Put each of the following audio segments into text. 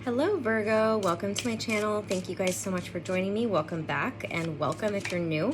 Hello Virgo, welcome to my channel. Thank you guys so much for joining me. Welcome back and welcome if you're new.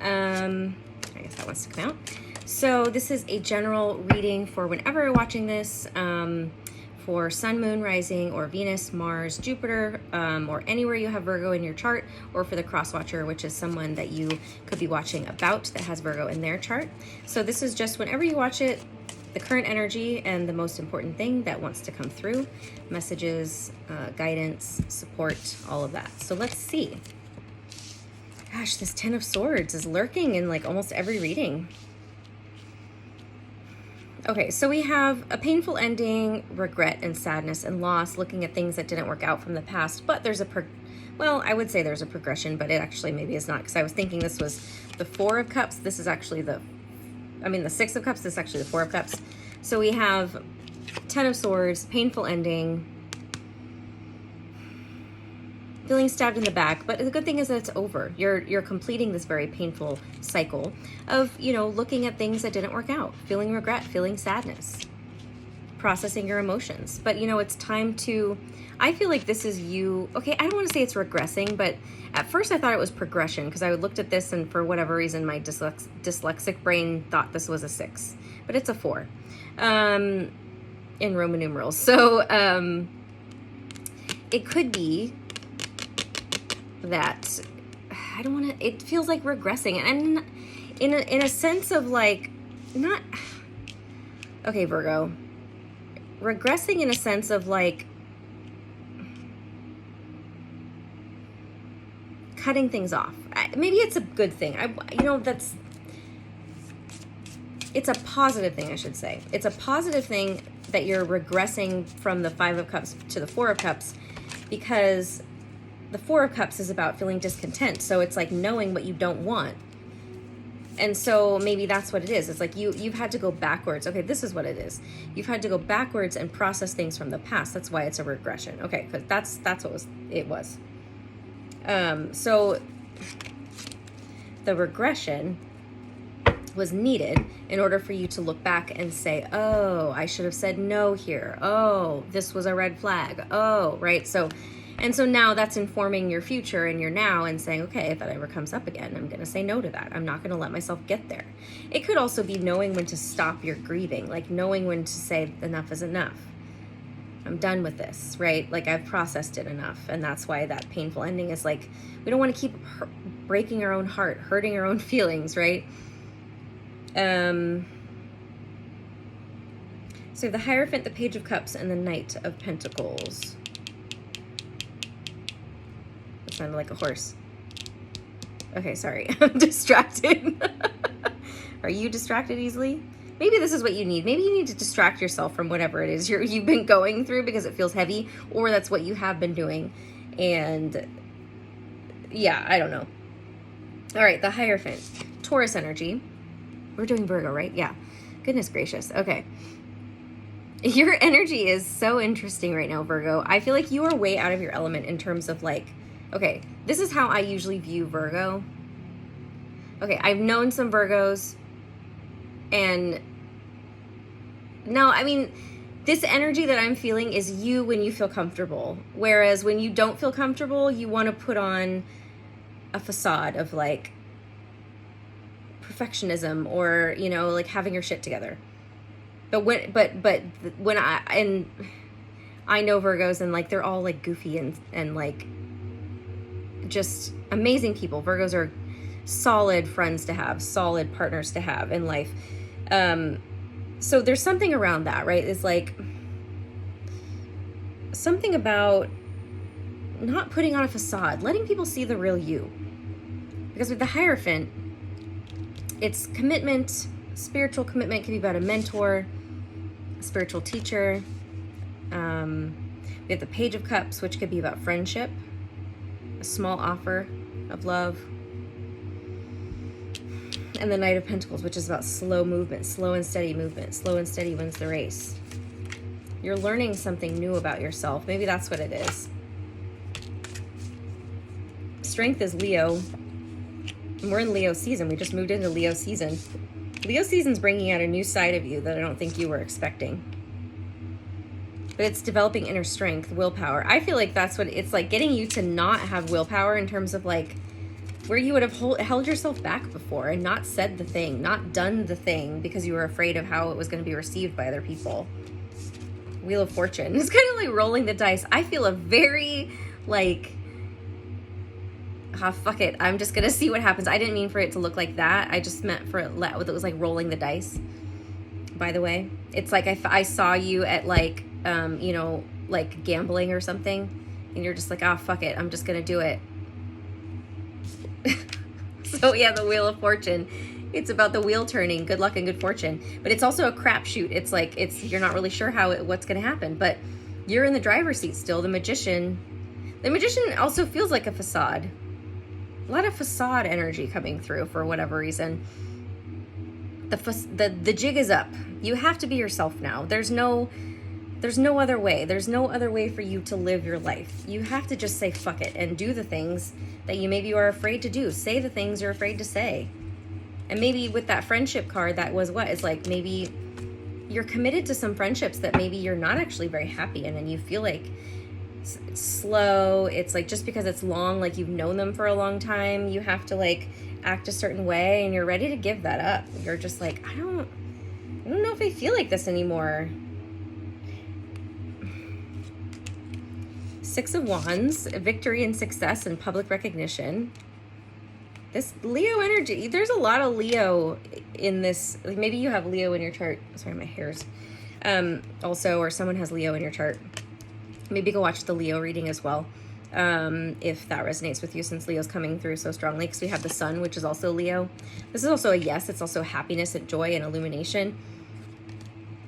I guess that wants to come out. So this is a general reading for whenever you're watching this, for Sun, Moon, Rising, or Venus, Mars, Jupiter, or anywhere you have Virgo in your chart, or for the cross watcher, which is someone that you could be watching about that has Virgo in their chart. So this is just whenever you watch it, the current energy and the most important thing that wants to come through, messages, guidance, support, all of that. So let's see. Gosh, this 10 of Swords is lurking in like almost every reading. Okay, so we have a painful ending, regret and sadness and loss, looking at things that didn't work out from the past, but there's well, I would say there's a progression, but it actually maybe is not, because I was thinking this was the Four of Cups. This is actually the Six of Cups. This is actually the Four of Cups. So we have 10 of Swords, painful ending, feeling stabbed in the back. But the good thing is that it's over. You're completing this very painful cycle of, looking at things that didn't work out, feeling regret, feeling sadness, processing your emotions. But, it's time to, I feel like this is you. Okay, I don't want to say it's regressing, but at first I thought it was progression because I looked at this and for whatever reason my dyslexic brain thought this was a 6, but it's a 4 in Roman numerals. So it could be that I don't want to, it feels like regressing, and in a sense of like, not, okay, Virgo, regressing in a sense of like cutting things off. Maybe it's a good thing. It's a positive thing, I should say. It's a positive thing that you're regressing from the Five of Cups to the Four of Cups, because the Four of Cups is about feeling discontent. So it's like knowing what you don't want. And so maybe that's what it is. It's like you've had to go backwards. Okay, this is what it is. You've had to go backwards and process things from the past. That's why it's a regression. Okay, because that's what it was. So the regression was needed in order for you to look back and say, oh, I should have said no here. Oh, this was a red flag. Oh, right. So now that's informing your future and your now and saying, okay, if that ever comes up again, I'm going to say no to that. I'm not going to let myself get there. It could also be knowing when to stop your grieving, like knowing when to say enough is enough. I'm done with this, right? Like I've processed it enough. And that's why that painful ending is like, we don't want to keep breaking our own heart, hurting our own feelings, right? So the Hierophant, the Page of Cups, and the Knight of Pentacles. It sounded like a horse. Okay, sorry. I'm distracted. Are you distracted easily? Maybe this is what you need. Maybe you need to distract yourself from whatever it is you've been going through because it feels heavy, or that's what you have been doing. And yeah, I don't know. All right, the Hierophant, Taurus energy. We're doing Virgo, right? Yeah. Goodness gracious. Okay. Your energy is so interesting right now, Virgo. I feel like you are way out of your element in terms of like, okay, this is how I usually view Virgo. Okay, I've known some Virgos, and no, I mean, this energy that I'm feeling is you when you feel comfortable. Whereas when you don't feel comfortable, you want to put on a facade of like perfectionism or, like having your shit together. But when I know Virgos, and like they're all like goofy and like just amazing people. Virgos are solid friends to have, solid partners to have in life. So there's something around that, right? It's like something about not putting on a facade, letting people see the real you. Because with the Hierophant, it's commitment, spiritual commitment. It can be about a mentor, a spiritual teacher. We have the Page of Cups, which could be about friendship, a small offer of love. And the Knight of Pentacles, which is about slow movement, slow and steady movement. Slow and steady wins the race. You're learning something new about yourself. Maybe that's what it is. Strength is Leo. And we're in Leo season. We just moved into Leo season. Leo season's bringing out a new side of you that I don't think you were expecting. but it's developing inner strength, willpower. I feel like that's what it's like, getting you to not have willpower in terms of like where you would have held yourself back before and not said the thing, not done the thing because you were afraid of how it was going to be received by other people. Wheel of Fortune. It's kind of like rolling the dice. I feel a very like, fuck it, I'm just going to see what happens. I didn't mean for it to look like that. I just meant for it was like rolling the dice, by the way. It's like I saw you at like, you know, like gambling or something, and you're just like, oh, fuck it, I'm just going to do it. So yeah, the Wheel of Fortune. It's about the wheel turning, good luck and good fortune. But it's also a crapshoot. It's like, you're not really sure what's going to happen, but you're in the driver's seat still. The magician also feels like a facade. A lot of facade energy coming through for whatever reason. The jig is up. You have to be yourself now. There's no other way. There's no other way for you to live your life. You have to just say fuck it and do the things that you maybe are afraid to do. Say the things you're afraid to say. And maybe with that friendship card, that was what? It's like maybe you're committed to some friendships that maybe you're not actually very happy in, and you feel like it's slow. It's like just because it's long, like you've known them for a long time, you have to like act a certain way, and you're ready to give that up. You're just like, I don't know if I feel like this anymore. Six of Wands, victory and success and public recognition. This Leo energy, there's a lot of Leo in this. Like maybe you have Leo in your chart. Sorry, my hair's also, or someone has Leo in your chart. Maybe go watch the Leo reading as well, if that resonates with you, since Leo's coming through so strongly, because we have the sun, which is also Leo. This is also a yes. It's also happiness and joy and illumination.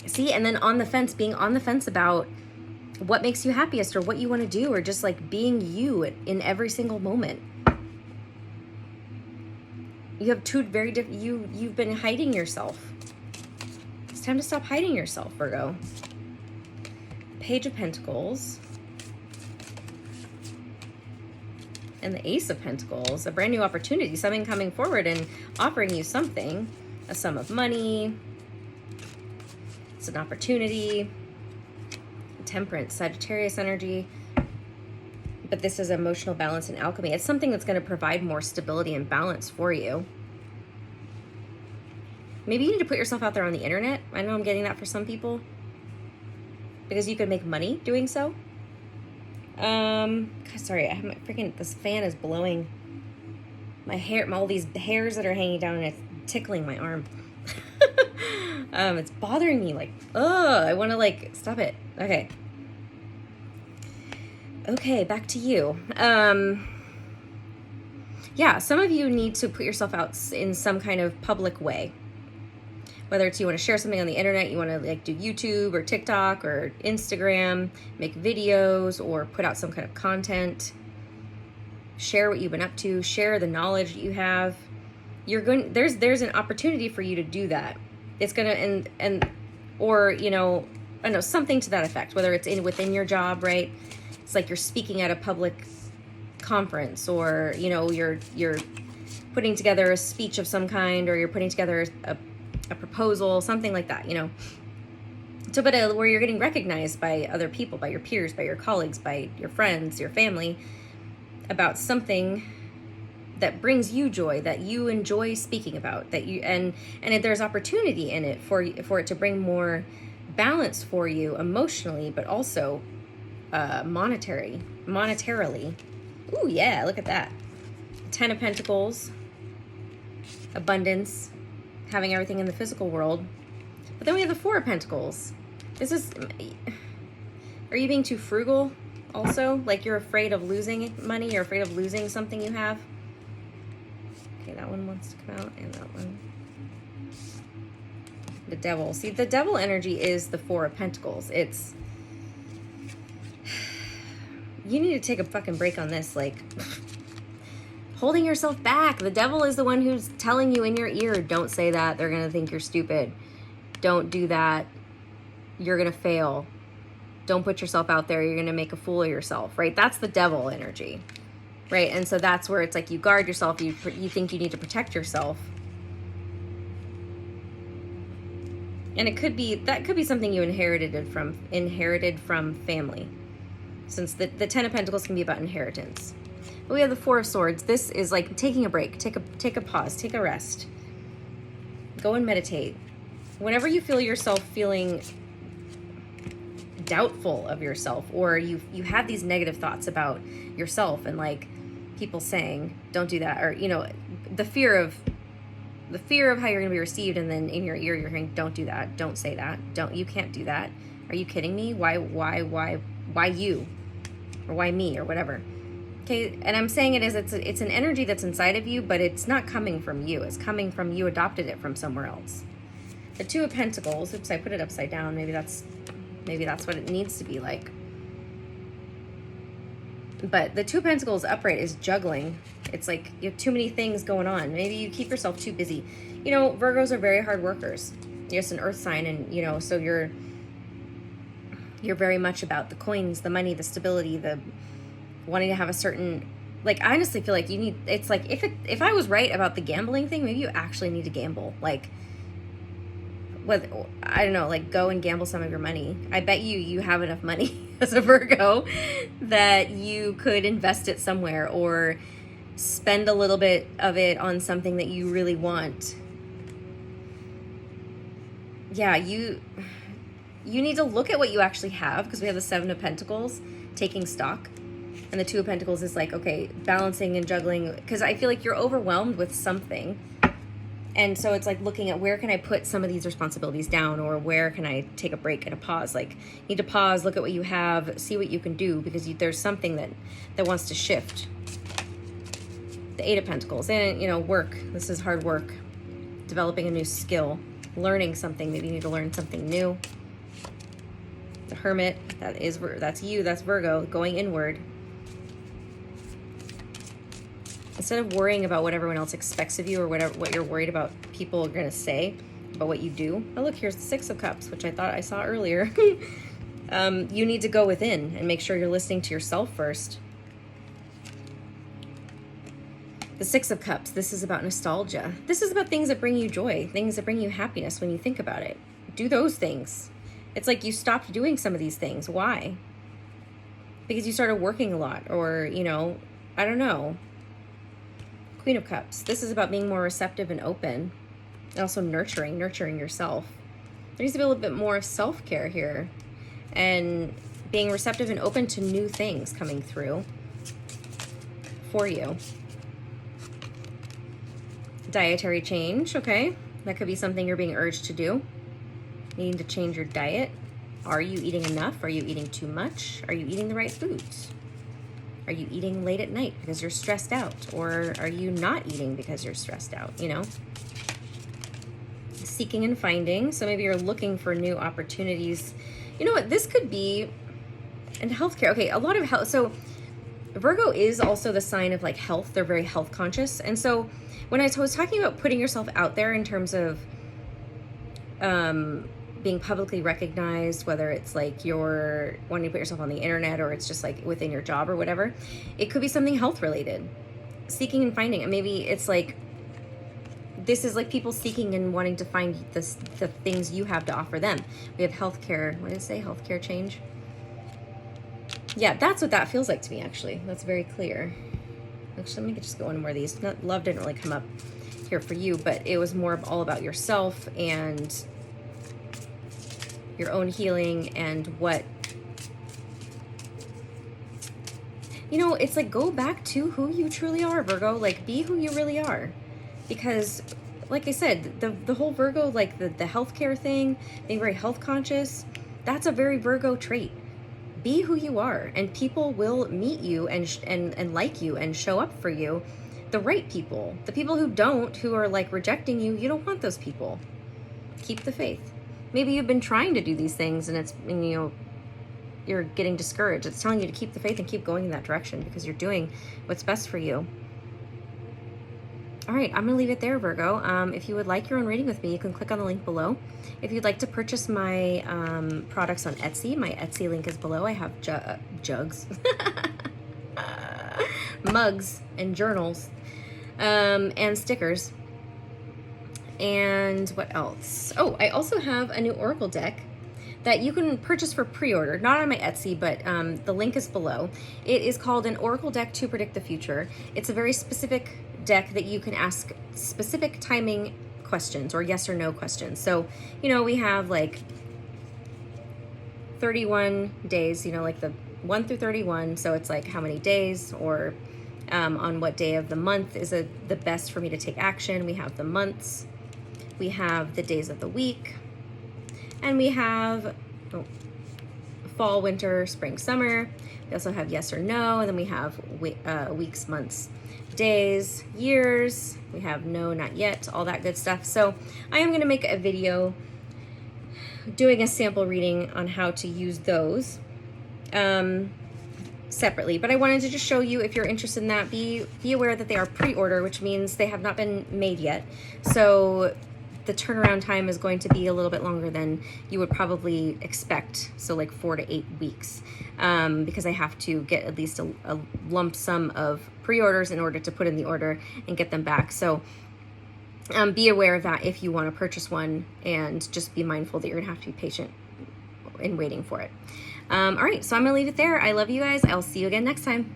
See, and then on the fence, being on the fence about what makes you happiest or what you want to do, or just like being you in every single moment. You have two very different, you've been hiding yourself. It's time to stop hiding yourself, Virgo. Page of Pentacles. And the Ace of Pentacles, a brand new opportunity, something coming forward and offering you something, a sum of money. It's an opportunity. Temperance, Sagittarius energy. But this is emotional balance and alchemy. It's something that's going to provide more stability and balance for you. Maybe you need to put yourself out there on the internet. I know I'm getting that for some people, because you could make money doing so. God, sorry, I have my freaking, this fan is blowing my hair, all these hairs that are hanging down, and it's tickling my arm. It's bothering me, like, I want to like stop it. Okay, back to you. Yeah, some of you need to put yourself out in some kind of public way. Whether it's you want to share something on the internet, you want to like do YouTube or TikTok or Instagram, make videos or put out some kind of content. Share what you've been up to, share the knowledge that you have. There's an opportunity for you to do that. It's gonna or you know, I don't know, something to that effect, whether it's within your job, right? It's like you're speaking at a public conference, or you know, you're putting together a speech of some kind, or you're putting together a proposal, something like that, you know. So, but where you're getting recognized by other people, by your peers, by your colleagues, by your friends, your family, about something that brings you joy, that you enjoy speaking about, that you and there's opportunity in it for it to bring more balance for you emotionally, but also monetarily. Ooh, yeah, look at that. 10 of Pentacles, abundance, having everything in the physical world. But then we have the 4 of Pentacles. Are you being too frugal also? Like you're afraid of losing money, you're afraid of losing something you have? Okay, that one wants to come out, and that one. The Devil. See, the Devil energy is the 4 of Pentacles. It's, you need to take a fucking break on this, like holding yourself back. The devil is the one who's telling you in your ear, don't say that, they're gonna think you're stupid. Don't do that, you're gonna fail. Don't put yourself out there, you're gonna make a fool of yourself, right? That's the devil energy, right? And so that's where it's like you guard yourself, you think you need to protect yourself. And that could be something you inherited from family, since the Ten of Pentacles can be about inheritance. But we have the Four of Swords. This is like taking a break, take a pause, take a rest. Go and meditate. Whenever you feel yourself feeling doubtful of yourself, or you have these negative thoughts about yourself, and like people saying don't do that, or you know, the fear of how you're going to be received, and then in your ear you're hearing don't do that, don't say that, you can't do that, are you kidding me, why you, or why me, or whatever. Okay, and I'm saying it as it's an energy that's inside of you, but it's not coming from you. It's coming from you adopted it from somewhere else. The Two of Pentacles, oops, I put it upside down. Maybe that's what it needs to be like. But the Two of Pentacles upright is juggling. It's like you have too many things going on. Maybe you keep yourself too busy. You know, Virgos are very hard workers. You're just an earth sign, and you know, so you're very much about the coins, the money, the stability, the wanting to have a certain, like, I honestly feel like it's like if I was right about the gambling thing, maybe you actually need to gamble. Like, I don't know, like go and gamble some of your money. I bet you have enough money as a Virgo that you could invest it somewhere, or spend a little bit of it on something that you really want. Yeah, you need to look at what you actually have, because we have the Seven of Pentacles, taking stock. And the Two of Pentacles is like, okay, balancing and juggling, because I feel like you're overwhelmed with something. And so it's like looking at where can I put some of these responsibilities down, or where can I take a break and a pause. Like, you need to pause, look at what you have, see what you can do, because there's something that wants to shift. The Eight of Pentacles, and you know, work. This is hard work. Developing a new skill, learning something. Maybe you need to learn something new. The Hermit, that's you, that's Virgo, going inward. Instead of worrying about what everyone else expects of you, or what you're worried about people are going to say about what you do. Oh, look, here's the Six of Cups, which I thought I saw earlier. You need to go within and make sure you're listening to yourself first. The Six of Cups, this is about nostalgia. This is about things that bring you joy, things that bring you happiness when you think about it. Do those things. It's like you stopped doing some of these things. Why? Because you started working a lot, or, you know, I don't know. Queen of Cups. This is about being more receptive and open, and also nurturing yourself. There needs to be a little bit more self-care here, and being receptive and open to new things coming through for you. Dietary change, okay? That could be something you're being urged to do. Needing to change your diet. Are you eating enough? Are you eating too much? Are you eating the right foods? Are you eating late at night because you're stressed out? Or are you not eating because you're stressed out, you know? Seeking and finding. So maybe you're looking for new opportunities. You know what? This could be in healthcare. Okay, a lot of health. So Virgo is also the sign of like health. They're very health conscious. And so when I was talking about putting yourself out there in terms of being publicly recognized, whether it's like you're wanting to put yourself on the internet, or it's just like within your job or whatever, it could be something health related. Seeking and finding. And maybe it's like, this is like people seeking and wanting to find the things you have to offer them. We have healthcare. What did it say? Healthcare change. Yeah, that's what that feels like to me, actually. That's very clear. Actually, let me just go on more of these. Love didn't really come up here for you, but it was more all about yourself and your own healing, and what, you know, it's like go back to who you truly are, Virgo. Like, be who you really are. Because like I said, the whole Virgo, like the healthcare thing, being very health conscious, that's a very Virgo trait. Be who you are, and people will meet you and like you and show up for you. The right people. The people who don't, who are like rejecting you, you don't want those people. Keep the faith. Maybe you've been trying to do these things and you know, you're getting discouraged. It's telling you to keep the faith and keep going in that direction, because you're doing what's best for you. All right, I'm gonna leave it there, Virgo. If you would like your own reading with me, you can click on the link below. If you'd like to purchase my products on Etsy, my Etsy link is below. I have jugs, mugs, and journals, and stickers. And what else? Oh, I also have a new Oracle deck that you can purchase for pre-order, not on my Etsy, but the link is below. It is called an Oracle deck to predict the future. It's a very specific deck that you can ask specific timing questions or yes or no questions. So, you know, we have like 31 days, you know, like the 1 through 31. So it's like how many days, or on what day of the month is the best for me to take action. We have the months, we have the days of the week, and we have fall, winter, spring, summer. We also have yes or no, and then we have weeks, months, days, years. We have no, not yet, all that good stuff. So I am going to make a video doing a sample reading on how to use those separately, but I wanted to just show you, if you're interested in that, be aware that they are pre-order, which means they have not been made yet. So the turnaround time is going to be a little bit longer than you would probably expect. So like 4 to 8 weeks, because I have to get at least a lump sum of pre-orders in order to put in the order and get them back. So be aware of that if you want to purchase one, and just be mindful that you're gonna have to be patient in waiting for it. All right, so I'm gonna leave it there. I love you guys. I'll see you again next time.